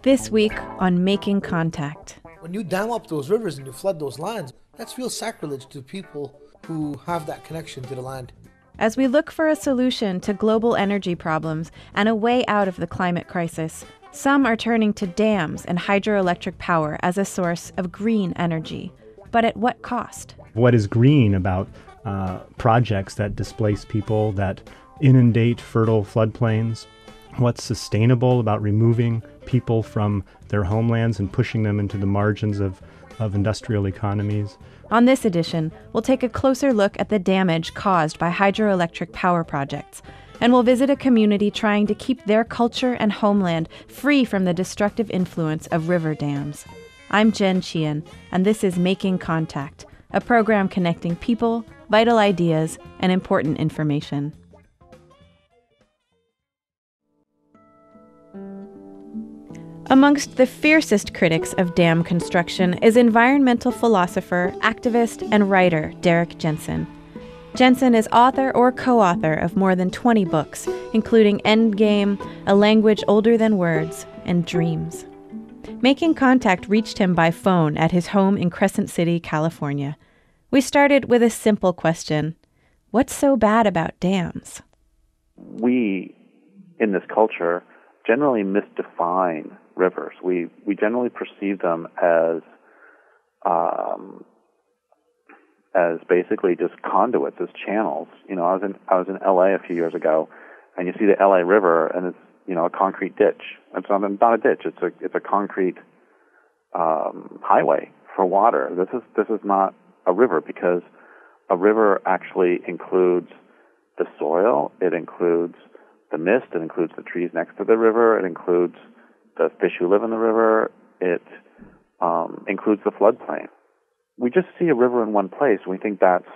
This week on Making Contact. When you dam up those rivers and you flood those lands, that's real sacrilege to people who have that connection to the land. As we look for a solution to global energy problems and a way out of the climate crisis, some are turning to dams and hydroelectric power as a source of green energy. But at what cost? What is green about projects that displace people, that inundate fertile floodplains? What's sustainable about removing people from their homelands and pushing them into the margins of industrial economies? On this edition, we'll take a closer look at the damage caused by hydroelectric power projects, and we'll visit a community trying to keep their culture and homeland free from the destructive influence of river dams. I'm Jen Sheehan, and this is Making Contact, a program connecting people, vital ideas, and important information. Amongst the fiercest critics of dam construction is environmental philosopher, activist, and writer Derrick Jensen. Jensen is author or co-author of more than 20 books, including Endgame, A Language Older Than Words, and Dreams. Making Contact reached him by phone at his home in Crescent City, California. We started with a simple question. What's so bad about dams? We, in this culture, generally misdefine rivers. We generally perceive them as basically just conduits, as channels. You know, I was in LA a few years ago, and you see the LA River, and it's a concrete ditch. It's not a ditch. It's a concrete highway for water. This is not a river, because a river actually includes the soil. It includes the mist. It includes the trees next to the river. It includes the fish who live in the river. It includes the floodplain. We just see a river in one place, and we think that's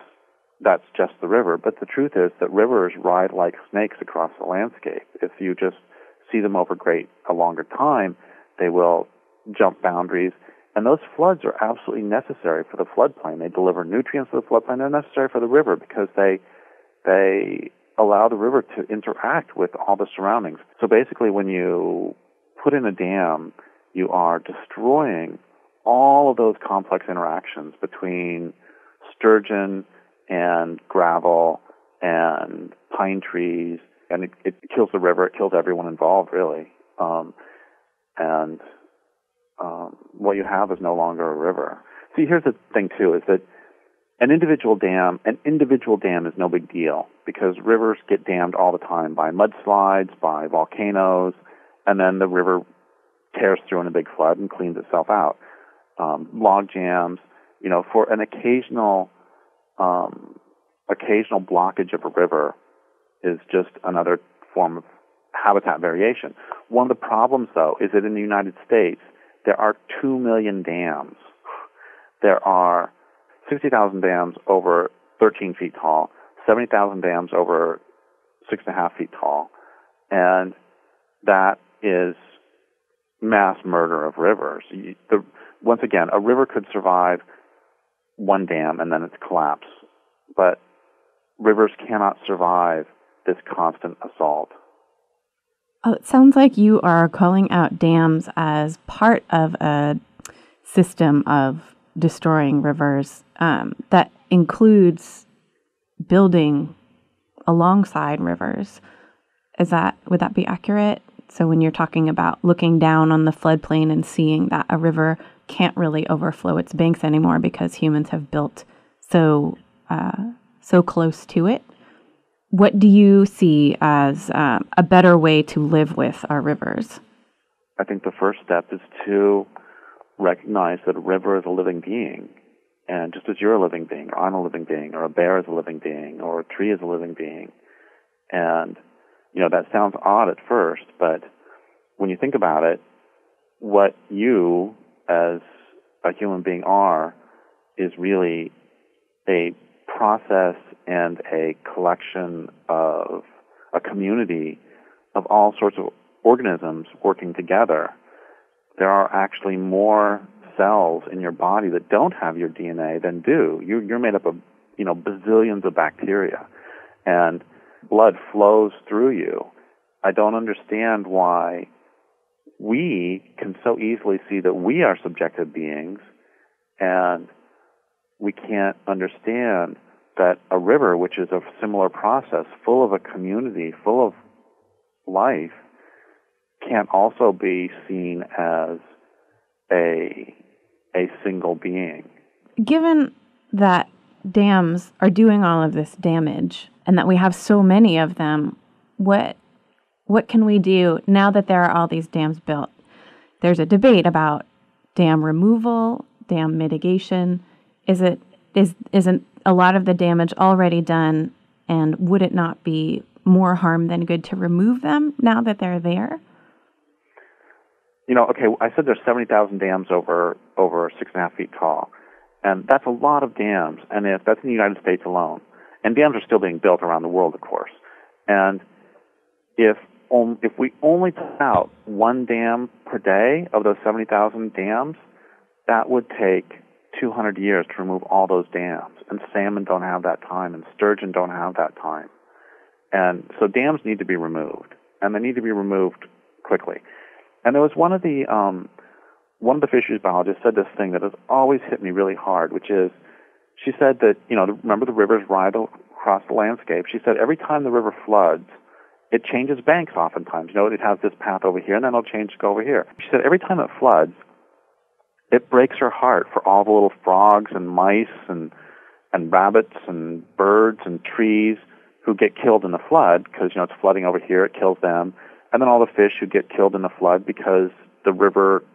just the river. But the truth is that rivers ride like snakes across the landscape. If you just see them over a longer time, they will jump boundaries. And those floods are absolutely necessary for the floodplain. They deliver nutrients to the floodplain. They're necessary for the river because they allow the river to interact with all the surroundings. So basically, when you put in a dam, you are destroying all of those complex interactions between sturgeon and gravel and pine trees, and it kills the river. It kills everyone involved, really. What you have is no longer a river. See, here's the thing, too, is that an individual dam is no big deal, because rivers get dammed all the time by mudslides, by volcanoes, and then the river tears through in a big flood and cleans itself out. Log jams, for an occasional blockage of a river is just another form of habitat variation. One of the problems, though, is that in the United States, there are 2 million dams. There are 60,000 dams over 13 feet tall, 70,000 dams over 6.5 feet tall, and that is mass murder of rivers. Once again, a river could survive one dam and then its collapse, but rivers cannot survive this constant assault. Oh, it sounds like you are calling out dams as part of a system of destroying rivers that includes building alongside rivers. Would that be accurate? So when you're talking about looking down on the floodplain and seeing that a river can't really overflow its banks anymore because humans have built so close to it, what do you see as a better way to live with our rivers? I think the first step is to recognize that a river is a living being. And just as you're a living being, or I'm a living being, or a bear is a living being, or a tree is a living being. And, that sounds odd at first, but when you think about it, what you as a human being are is really a process and a collection of a community of all sorts of organisms working together. There are actually more cells in your body that don't have your DNA than do. You're made up of, bazillions of bacteria, and blood flows through you. I don't understand why we can so easily see that we are subjective beings, and we can't understand that a river, which is a similar process, full of a community, full of life, can also be seen as a single being. Given that dams are doing all of this damage and that we have so many of them, what can we do now that there are all these dams built? There's a debate about dam removal, dam mitigation. Isn't a lot of the damage already done, and would it not be more harm than good to remove them now that they're there? Okay, I said there's 70,000 dams over 6.5 feet tall, and that's a lot of dams, and that's in the United States alone. And dams are still being built around the world, of course. And if we only put out one dam per day of those 70,000 dams, that would take 200 years to remove all those dams. And salmon don't have that time, and sturgeon don't have that time. And so dams need to be removed, and they need to be removed quickly. And there was one of the fisheries biologists said this thing that has always hit me really hard, which is, she said that, remember the rivers ride across the landscape. She said every time the river floods, it changes banks oftentimes. It has this path over here, and then it'll change to go over here. She said every time it floods, it breaks her heart for all the little frogs and mice and rabbits and birds and trees who get killed in the flood because, it's flooding over here, it kills them. And then all the fish who get killed in the flood because the river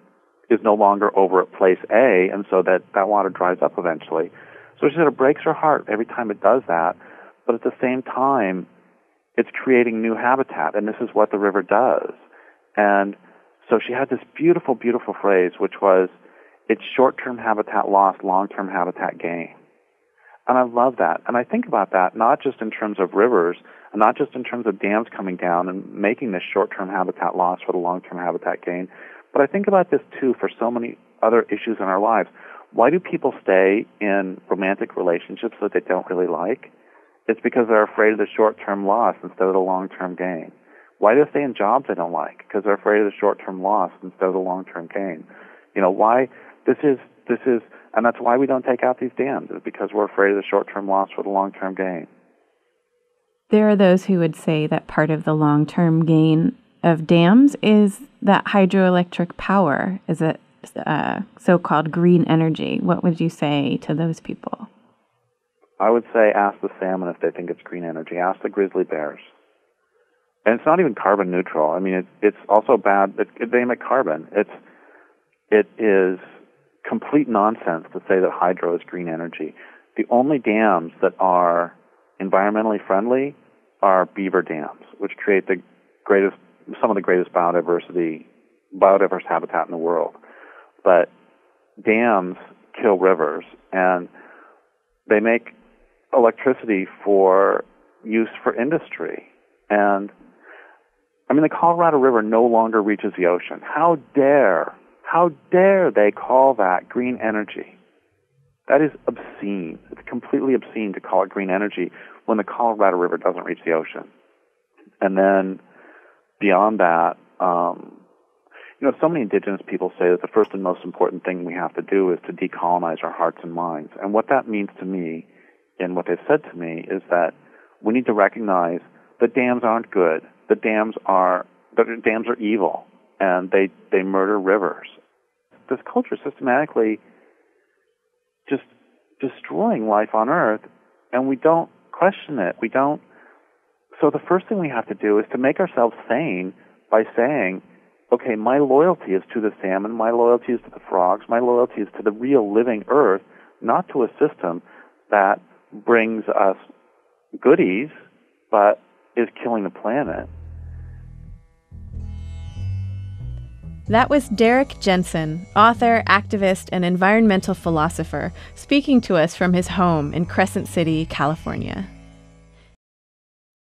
is no longer over at place A, and so that water dries up eventually. So she said it breaks her heart every time it does that, but at the same time, it's creating new habitat, and this is what the river does. And so she had this beautiful, beautiful phrase, which was, it's short-term habitat loss, long-term habitat gain. And I love that. And I think about that not just in terms of rivers, and not just in terms of dams coming down and making this short-term habitat loss for the long-term habitat gain, but I think about this too for so many other issues in our lives. Why do people stay in romantic relationships that they don't really like? It's because they're afraid of the short-term loss instead of the long-term gain. Why do they stay in jobs they don't like? Because they're afraid of the short-term loss instead of the long-term gain. Why? This is, and that's why we don't take out these dams, is because we're afraid of the short-term loss for the long-term gain. There are those who would say that part of the long-term gain of dams is that hydroelectric power, is it so-called green energy. What would you say to those people? I would say ask the salmon if they think it's green energy. Ask the grizzly bears. And it's not even carbon neutral. I mean, it's also bad. They emit carbon. It is complete nonsense to say that hydro is green energy. The only dams that are environmentally friendly are beaver dams, which create some of the greatest biodiverse habitat in the world. But dams kill rivers, and they make electricity for use for industry. And the Colorado River no longer reaches the ocean. How dare they call that green energy? That is obscene. It's completely obscene to call it green energy when the Colorado River doesn't reach the ocean. And then beyond that, so many indigenous people say that the first and most important thing we have to do is to decolonize our hearts and minds. And what that means to me, and what they've said to me, is that we need to recognize that dams aren't good. That dams are evil, and they murder rivers. This culture is systematically just destroying life on Earth, and we don't question it. So the first thing we have to do is to make ourselves sane by saying, okay, my loyalty is to the salmon, my loyalty is to the frogs, my loyalty is to the real living Earth, not to a system that brings us goodies, but is killing the planet. That was Derrick Jensen, author, activist, and environmental philosopher, speaking to us from his home in Crescent City, California.